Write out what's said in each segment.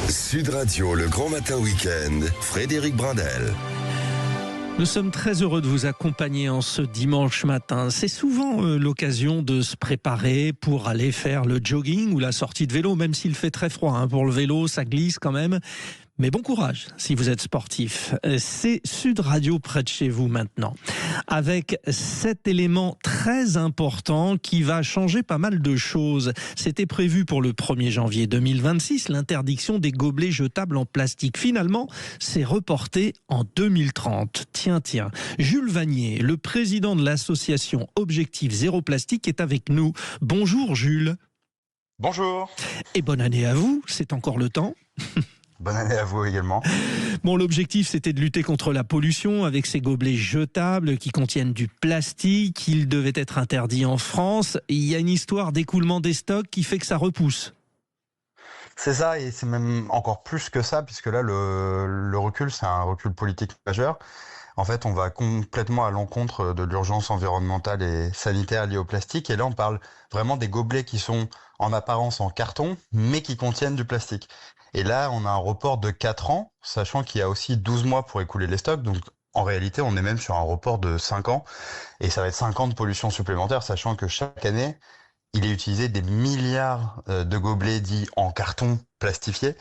Sud Radio, le grand matin week-end, Frédéric Brindel. Nous sommes très heureux de vous accompagner en ce dimanche matin. C'est souvent l'occasion de se préparer pour aller faire le jogging ou la sortie de vélo, même s'il fait très froid. Pour le vélo, ça glisse quand même. Mais bon courage si vous êtes sportif. C'est Sud Radio près de chez vous maintenant, avec cet élément très important qui va changer pas mal de choses. C'était prévu pour le 1er janvier 2026, l'interdiction des gobelets jetables en plastique. Finalement, c'est reporté en 2030. Tiens. Jules Vanier, le président de l'association Objectif Zéro Plastique, est avec nous. Bonjour Jules. Bonjour. Et bonne année à vous, c'est encore le temps. Bonne année à vous également. Bon, l'objectif, c'était de lutter contre la pollution avec ces gobelets jetables qui contiennent du plastique. Ils devaient être interdits en France. Il y a une histoire d'écoulement des stocks qui fait que ça repousse. C'est ça, et c'est même encore plus que ça, puisque là, le recul, c'est un recul politique majeur. En fait, on va complètement à l'encontre de l'urgence environnementale et sanitaire liée au plastique. Et là, on parle vraiment des gobelets qui sont en apparence en carton, mais qui contiennent du plastique. Et là, on a un report de 4 ans, sachant qu'il y a aussi 12 mois pour écouler les stocks. Donc, en réalité, on est même sur un report de 5 ans. Et ça va être 5 ans de pollution supplémentaire, sachant que chaque année, il est utilisé des milliards de gobelets dits en carton plastifiés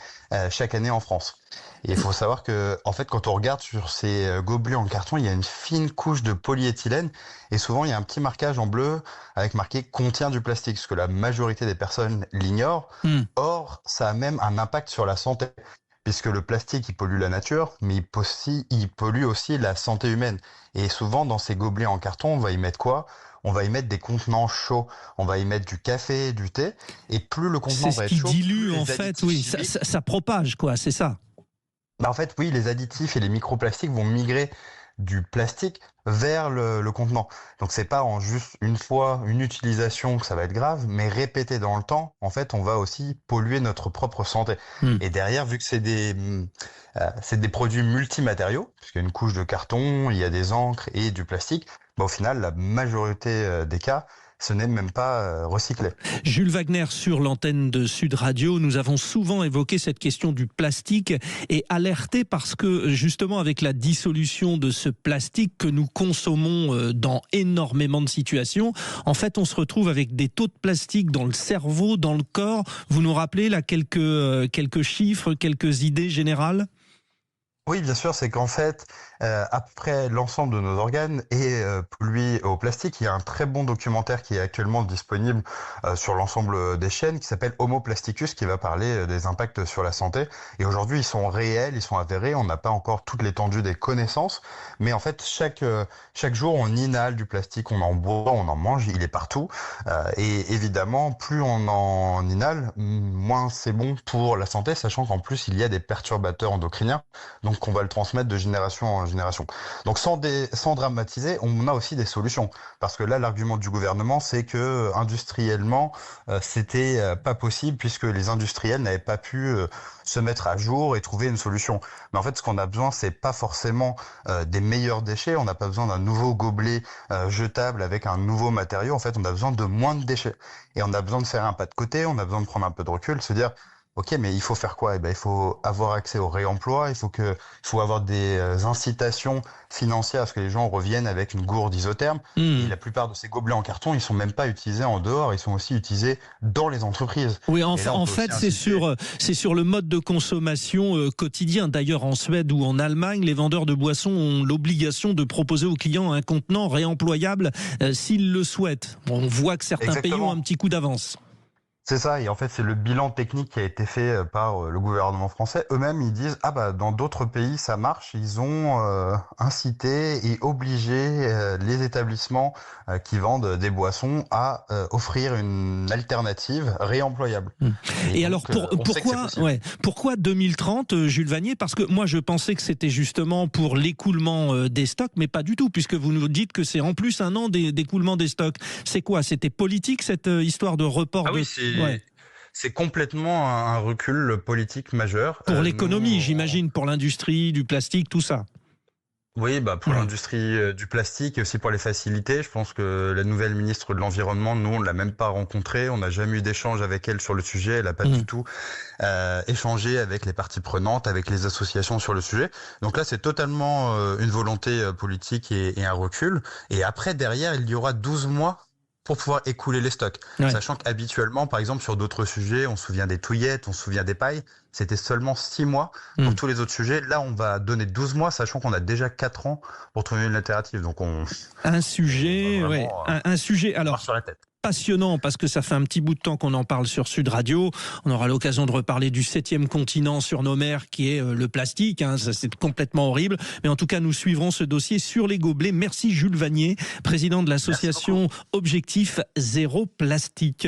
chaque année en France. Et il faut savoir que, en fait, quand on regarde sur ces gobelets en carton, il y a une fine couche de polyéthylène et souvent il y a un petit marquage en bleu avec marqué contient du plastique, ce que la majorité des personnes l'ignorent. Or, ça a même un impact sur la santé, puisque le plastique, il pollue la nature, mais il pollue aussi la santé humaine. Et souvent, dans ces gobelets en carton, on va y mettre quoi ? On va y mettre des contenants chauds, on va y mettre du café, du thé, et plus le contenant va être chaud, c'est ce qui dilue en fait, oui, ça propage quoi, c'est ça. En fait, oui, les additifs et les microplastiques vont migrer du plastique vers le contenant. Donc c'est pas en juste une fois, une utilisation que ça va être grave, mais répété dans le temps, en fait, on va aussi polluer notre propre santé. Et derrière, vu que c'est des produits multimatériaux, puisqu'il y a une couche de carton, il y a des encres et du plastique, au final, la majorité des cas, ce n'est même pas recyclé. Jules Wagner, sur l'antenne de Sud Radio, nous avons souvent évoqué cette question du plastique et alerté parce que justement avec la dissolution de ce plastique que nous consommons dans énormément de situations, en fait on se retrouve avec des taux de plastique dans le cerveau, dans le corps. Vous nous rappelez là quelques chiffres, quelques idées générales ? Oui, bien sûr, c'est qu'en fait, après l'ensemble de nos organes est pollué au plastique. Il y a un très bon documentaire qui est actuellement disponible sur l'ensemble des chaînes qui s'appelle Homo Plasticus, qui va parler des impacts sur la santé. Et aujourd'hui, ils sont réels, ils sont avérés. On n'a pas encore toute l'étendue des connaissances, mais en fait, chaque jour, on inhale du plastique, on en boit, on en mange, il est partout. Et évidemment, plus on en inhale, moins c'est bon pour la santé, sachant qu'en plus, il y a des perturbateurs endocriniens. Donc on va le transmettre de génération en génération. Donc sans dramatiser, on a aussi des solutions. Parce que là, l'argument du gouvernement, c'est que industriellement, c'était pas possible puisque les industriels n'avaient pas pu se mettre à jour et trouver une solution. Mais en fait, ce qu'on a besoin, c'est pas forcément des meilleurs déchets. On n'a pas besoin d'un nouveau gobelet jetable avec un nouveau matériau. En fait, on a besoin de moins de déchets. Et on a besoin de faire un pas de côté, on a besoin de prendre un peu de recul, se dire ok, mais il faut faire quoi ? Il faut avoir accès au réemploi, il faut avoir des incitations financières à ce que les gens reviennent avec une gourde isotherme. Et la plupart de ces gobelets en carton, ils sont même pas utilisés en dehors, ils sont aussi utilisés dans les entreprises. Oui, en fait, c'est sur le mode de consommation quotidien. D'ailleurs, en Suède ou en Allemagne, les vendeurs de boissons ont l'obligation de proposer aux clients un contenant réemployable s'ils le souhaitent. Bon, on voit que certains pays ont un petit coup d'avance. C'est ça, et en fait c'est le bilan technique qui a été fait par le gouvernement français. Eux-mêmes ils disent dans d'autres pays ça marche, ils ont incité et obligé les établissements qui vendent des boissons à offrir une alternative réemployable. Et alors pourquoi 2030, Jules Vanier ? Parce que moi je pensais que c'était justement pour l'écoulement des stocks, mais pas du tout, puisque vous nous dites que c'est en plus un an d'écoulement des stocks. C'est quoi ? C'était politique cette histoire de report C'est complètement un recul politique majeur. Pour l'économie, j'imagine, pour l'industrie, du plastique, tout ça. Oui, pour Voilà. l'industrie du plastique et aussi pour les facilités. Je pense que la nouvelle ministre de l'Environnement, nous, on l'a même pas rencontrée. On n'a jamais eu d'échange avec elle sur le sujet. Elle n'a pas du tout échangé avec les parties prenantes, avec les associations sur le sujet. Donc là, c'est totalement une volonté politique et un recul. Et après, derrière, il y aura 12 mois pour pouvoir écouler les stocks. Ouais. Sachant qu'habituellement, par exemple, sur d'autres sujets, on se souvient des touillettes, on se souvient des pailles, c'était seulement 6 mois pour tous les autres sujets. Là, on va donner 12 mois, sachant qu'on a déjà 4 ans pour trouver une alternative. Donc Un sujet, on va ouais, vraiment un sujet. Alors, marche sur la tête. passionnant parce que ça fait un petit bout de temps qu'on en parle sur Sud Radio. On aura l'occasion de reparler du 7e continent sur nos mers qui est le plastique. Ça, c'est complètement horrible. Mais en tout cas, nous suivrons ce dossier sur les gobelets. Merci Jules Vanier, président de l'association Objectif Zéro Plastique.